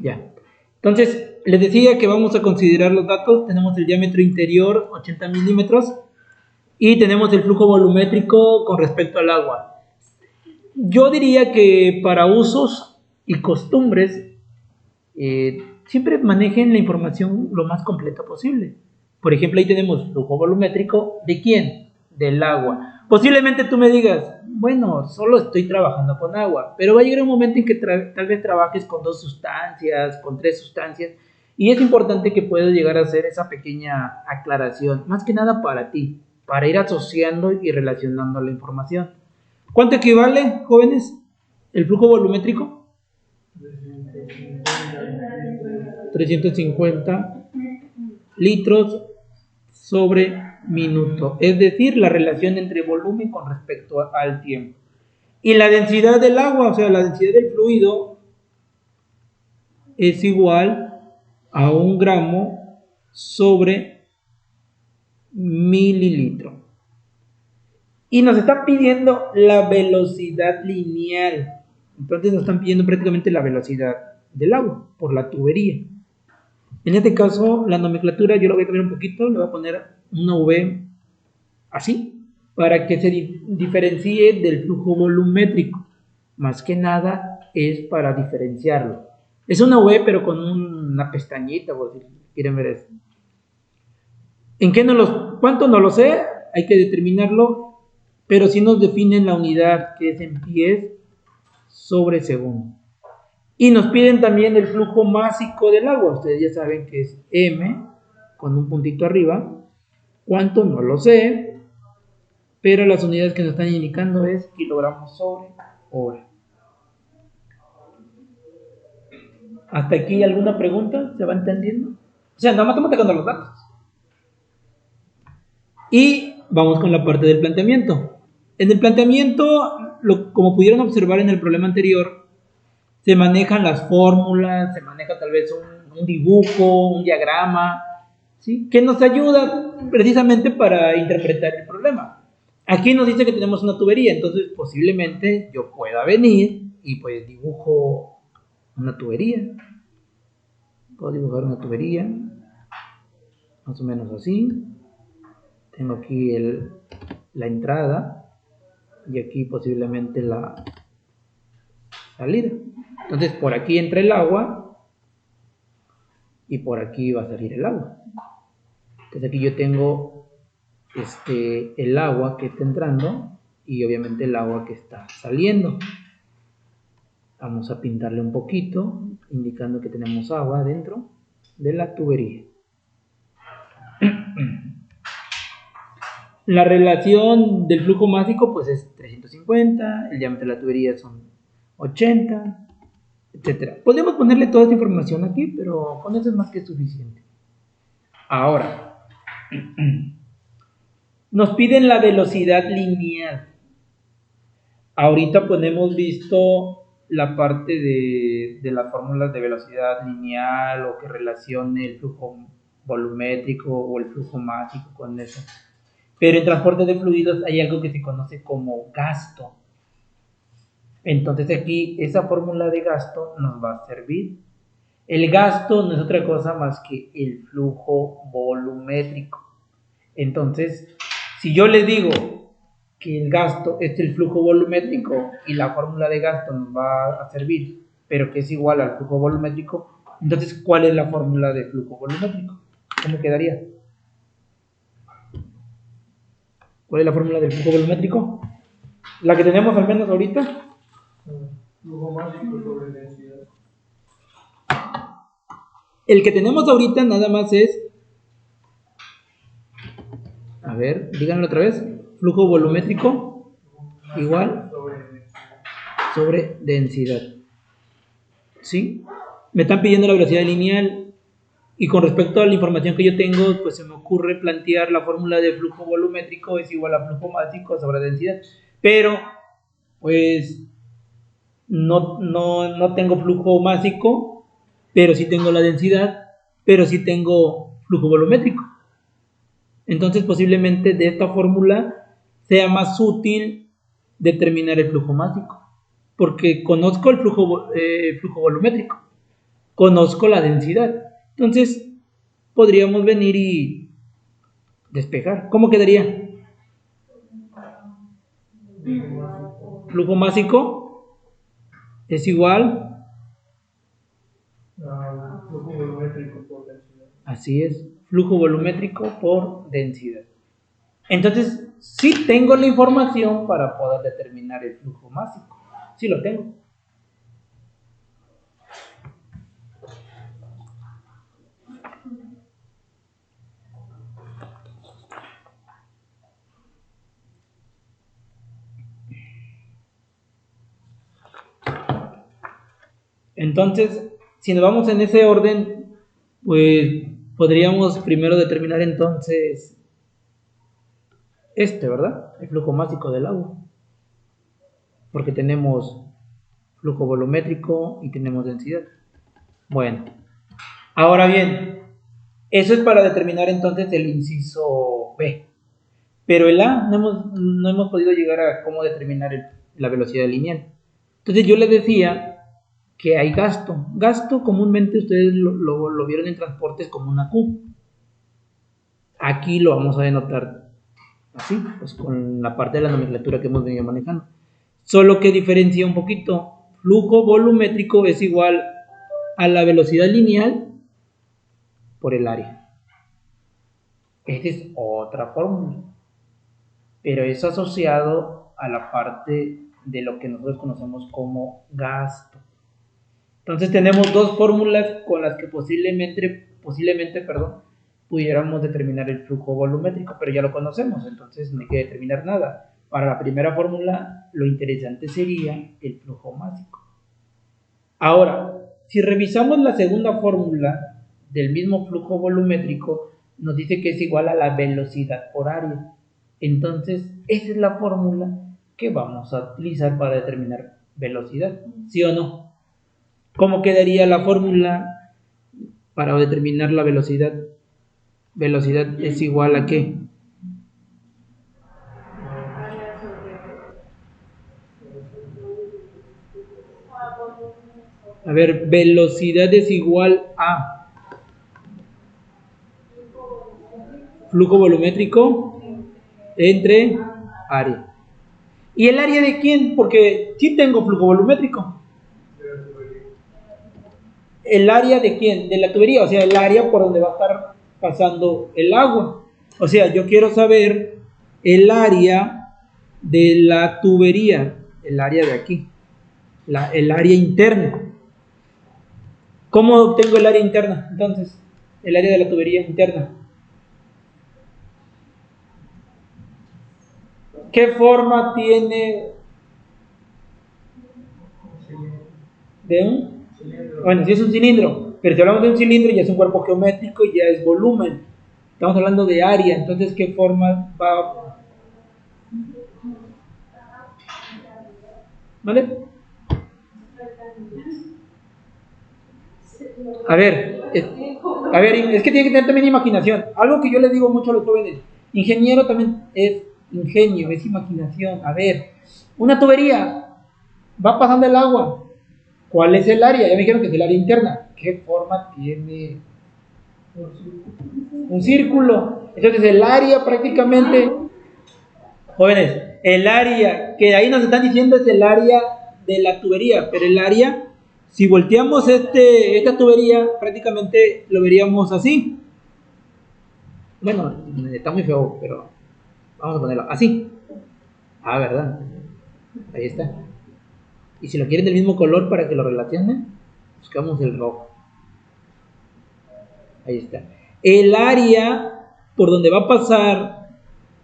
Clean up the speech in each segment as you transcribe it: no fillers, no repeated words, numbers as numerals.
Ya. Entonces, les decía que vamos a considerar los datos. Tenemos el diámetro interior, 80 milímetros, y tenemos el flujo volumétrico con respecto al agua. Yo diría que para usos y costumbres, siempre manejen la información lo más completa posible. Por ejemplo, ahí tenemos flujo volumétrico. ¿De quién? Del agua. Posiblemente tú me digas, bueno, solo estoy trabajando con agua, pero va a llegar un momento en que tal vez trabajes con 2 sustancias, con 3 sustancias, y es importante que puedas llegar a hacer esa pequeña aclaración, más que nada para ti, para ir asociando y relacionando la información. ¿Cuánto equivale, jóvenes, el flujo volumétrico? 350 litros sobre minuto, es decir, la relación entre volumen con respecto al tiempo. Y la densidad del agua, o sea, la densidad del fluido, es igual a 1 gramo sobre mililitro. Y nos están pidiendo la velocidad lineal. Entonces nos están pidiendo prácticamente la velocidad del agua por la tubería. En este caso, la nomenclatura yo la voy a cambiar un poquito, le voy a poner una V así, para que se diferencie del flujo volumétrico. Más que nada es para diferenciarlo. Es una V, pero con una pestañita, por si quieren ver eso. ¿En qué cuánto no lo sé? Hay que determinarlo, pero sí nos definen la unidad, que es en pies sobre segundo. Y nos piden también el flujo másico del agua. Ustedes ya saben que es M, con un puntito arriba. ¿Cuánto? No lo sé, pero las unidades que nos están indicando es kilogramos sobre hora. ¿Hasta aquí alguna pregunta? ¿Se va entendiendo? O sea, nada más estamos tocando los datos. Y vamos con la parte del planteamiento. En el planteamiento, como pudieron observar en el problema anterior, se manejan las fórmulas, se maneja tal vez un dibujo, un diagrama, ¿sí? Que nos ayuda precisamente para interpretar el problema. Aquí nos dice que tenemos una tubería, entonces posiblemente yo pueda venir y pues dibujo una tubería. Puedo dibujar una tubería, más o menos así. Tengo aquí la entrada y aquí posiblemente la salida. Entonces por aquí entra el agua y por aquí va a salir el agua. Entonces aquí yo tengo el agua que está entrando y obviamente el agua que está saliendo. Vamos a pintarle un poquito, indicando que tenemos agua dentro de la tubería. La relación del flujo másico pues es 350, el diámetro de la tubería son 80, etcétera. Podríamos ponerle toda esta información aquí, pero con eso es más que suficiente. Ahora, nos piden la velocidad lineal. Ahorita pues hemos visto la parte de las fórmulas de velocidad lineal o que relacione el flujo volumétrico o el flujo másico con eso. Pero en transporte de fluidos hay algo que se conoce como gasto. Entonces aquí esa fórmula de gasto nos va a servir. El gasto no es otra cosa más que el flujo volumétrico. Entonces, si yo les digo que el gasto es el flujo volumétrico y la fórmula de gasto nos va a servir, pero que es igual al flujo volumétrico, entonces, ¿cuál es la fórmula de flujo volumétrico? ¿Cómo quedaría? ¿Cuál es la fórmula del flujo volumétrico? La que tenemos al menos ahorita. Flujo másico sobre densidad. El que tenemos ahorita nada más es, a ver, díganlo otra vez, flujo volumétrico igual sobre densidad. ¿Sí? Me están pidiendo la velocidad lineal y con respecto a la información que yo tengo, pues se me ocurre plantear la fórmula de flujo volumétrico es igual a flujo másico sobre densidad, pero pues no tengo flujo másico, pero sí tengo la densidad, pero sí tengo flujo volumétrico. Entonces posiblemente de esta fórmula sea más útil determinar el flujo másico, porque conozco el flujo volumétrico. conozco la densidad. Entonces, podríamos venir y despejar. ¿Cómo quedaría? Flujo másico es igual. Flujo volumétrico por densidad. Así es, flujo volumétrico por densidad. Entonces, sí tengo la información para poder determinar el flujo másico. Sí lo tengo. Entonces, si nos vamos en ese orden, pues podríamos primero determinar entonces ¿verdad? El flujo másico del agua. Porque tenemos flujo volumétrico y tenemos densidad. Bueno, ahora bien, eso es para determinar entonces el inciso B. Pero el A no hemos podido llegar a cómo determinar la velocidad lineal. Entonces yo les decía que hay gasto. Gasto comúnmente ustedes lo vieron en transportes como una Q. Aquí lo vamos a denotar así, pues con la parte de la nomenclatura que hemos venido manejando. Solo que diferencia un poquito. Flujo volumétrico es igual a la velocidad lineal por el área. Esta es otra fórmula, pero es asociado a la parte de lo que nosotros conocemos como gasto. Entonces tenemos dos fórmulas con las que posiblemente, pudiéramos determinar el flujo volumétrico, pero ya lo conocemos, entonces no hay que determinar nada. Para la primera fórmula, lo interesante sería el flujo másico. Ahora, si revisamos la segunda fórmula del mismo flujo volumétrico, nos dice que es igual a la velocidad por área. Entonces, esa es la fórmula que vamos a utilizar para determinar velocidad, ¿sí o no? ¿Cómo quedaría la fórmula para determinar la velocidad? Velocidad es igual a ¿qué? A ver, velocidad es igual a flujo volumétrico entre área. ¿Y el área de quién? Porque sí tengo flujo volumétrico. ¿El área de quién? De la tubería, o sea, el área por donde va a estar pasando el agua. O sea, yo quiero saber el área de la tubería, el área de aquí, el área interna. ¿Cómo obtengo el área interna? Entonces, el área de la tubería interna. ¿Qué forma tiene de un? Bueno, si es un cilindro, pero si hablamos de un cilindro ya es un cuerpo geométrico y ya es volumen. Estamos hablando de área, entonces ¿qué forma va? ¿Vale? A ver, es que tiene que tener también imaginación. Algo que yo les digo mucho a los jóvenes, ingeniero también es ingenio, es imaginación. A ver, una tubería, va pasando el agua. ¿Cuál es el área? Ya me dijeron que es el área interna. ¿Qué forma tiene? Un círculo. Entonces el área prácticamente, jóvenes, el área que ahí nos están diciendo es el área de la tubería, pero el área, si volteamos esta tubería, prácticamente lo veríamos así. Bueno, está muy feo, pero vamos a ponerlo así. Ah, ¿verdad? Ahí está. Y si lo quieren del mismo color para que lo relacionen, buscamos el rojo. Ahí está. El área por donde va a pasar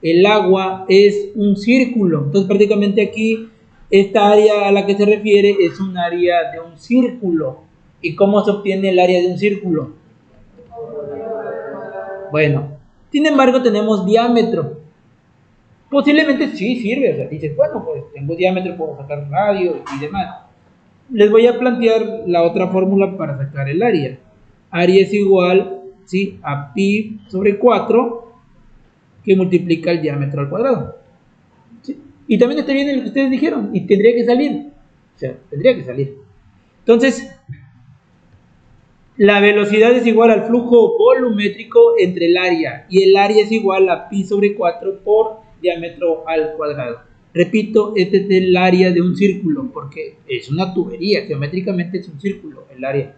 el agua es un círculo. Entonces prácticamente aquí esta área a la que se refiere es un área de un círculo. ¿Y cómo se obtiene el área de un círculo? Bueno, sin embargo tenemos diámetro. Posiblemente sí sirve, o sea, dices, bueno, pues tengo diámetro, puedo sacar un radio y demás. Les voy a plantear la otra fórmula para sacar el área. Área es igual, ¿sí?, a pi sobre 4 que multiplica el diámetro al cuadrado. ¿Sí? Y también está bien lo que ustedes dijeron, y tendría que salir. O sea, tendría que salir. Entonces, La velocidad es igual al flujo volumétrico entre el área, y el área es igual a pi sobre 4 por diámetro al cuadrado. Repito, este es el área de un círculo, porque es una tubería, geométricamente es un círculo el área.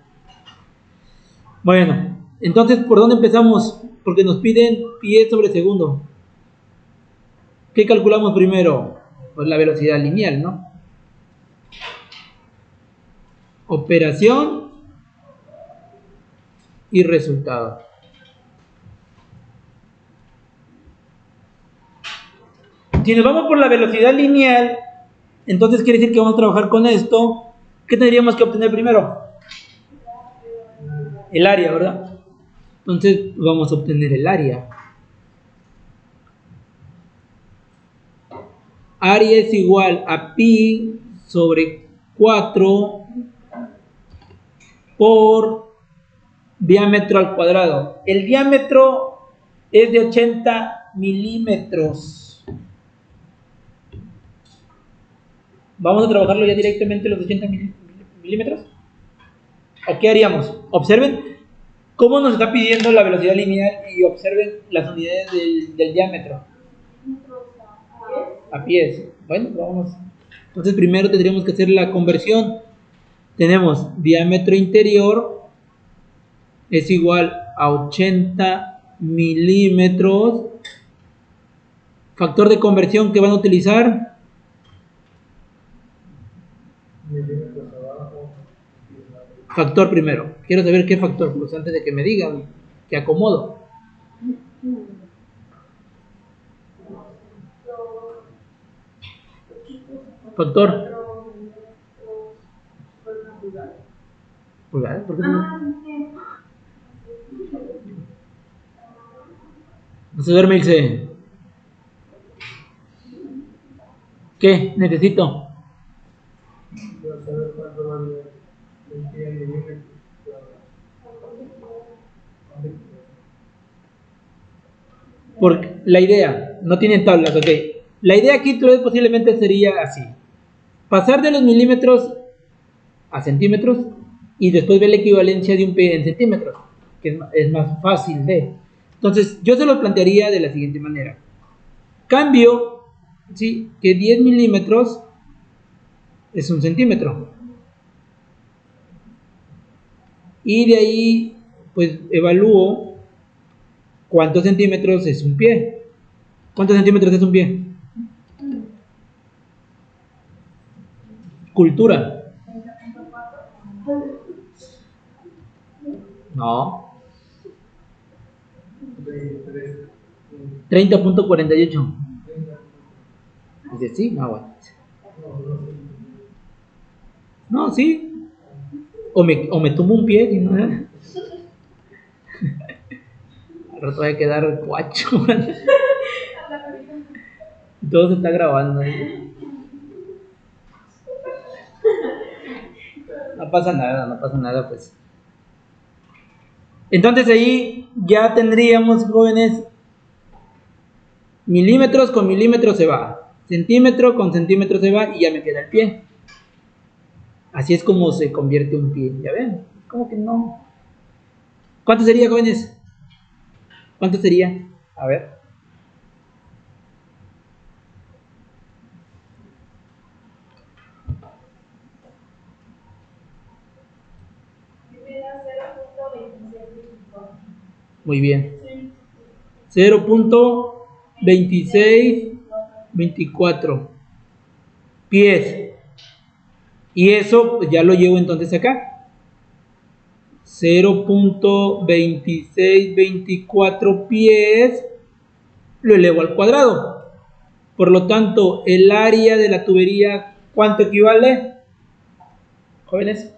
Bueno, entonces, ¿por dónde empezamos? Porque nos piden pi sobre segundo. ¿Qué calculamos primero? Pues la velocidad lineal, ¿no? Operación y resultado. Si nos vamos por la velocidad lineal, entonces quiere decir que vamos a trabajar con esto. ¿Qué tendríamos que obtener primero? El área, ¿verdad? Entonces vamos a obtener el área. Área es igual a pi sobre 4 por diámetro al cuadrado. El diámetro es de 80 milímetros. Vamos a trabajarlo ya directamente los 80 milímetros. ¿O qué haríamos? Observen cómo nos está pidiendo la velocidad lineal y observen las unidades del diámetro. A pies. Bueno, vamos. Entonces primero tendríamos que hacer la conversión. Tenemos diámetro interior es igual a 80 milímetros. Factor de conversión que van a utilizar. Factor primero. Quiero saber qué factor, pues antes de que me digan que acomodo. Factor. ¿Pulgadas? ¿Por qué no? No se duerme, Ilse. ¿Qué? Necesito. Porque la idea, no tienen tablas, ok. La idea aquí posiblemente sería así. Pasar de los milímetros a centímetros y después ver la equivalencia de un pi en centímetros, que es más fácil de. Entonces, yo se lo plantearía de la siguiente manera. Cambio, ¿sí? Que 10 milímetros es un centímetro. Y de ahí, pues, evalúo cuántos centímetros es un pie. ¿Cuántos centímetros es un pie? Cultura. No. 30.48. Dice, sí, no, bueno. No, sí. O me tomo un pie, si no. Al rato voy a quedar guacho. Todo se está grabando. No pasa nada, pues. Entonces ahí ya tendríamos, jóvenes, milímetros con milímetros se va, centímetro con centímetro se va y ya me queda el pie. Así es como se convierte un pie, ¿ya ven? ¿Cómo que no? ¿Cuánto sería, jóvenes? ¿Cuánto sería? A ver. Muy bien. 0.2624 pies. Y eso ya lo llevo entonces acá. 0.2624 pies lo elevo al cuadrado. Por lo tanto, el área de la tubería, ¿cuánto equivale? Jóvenes.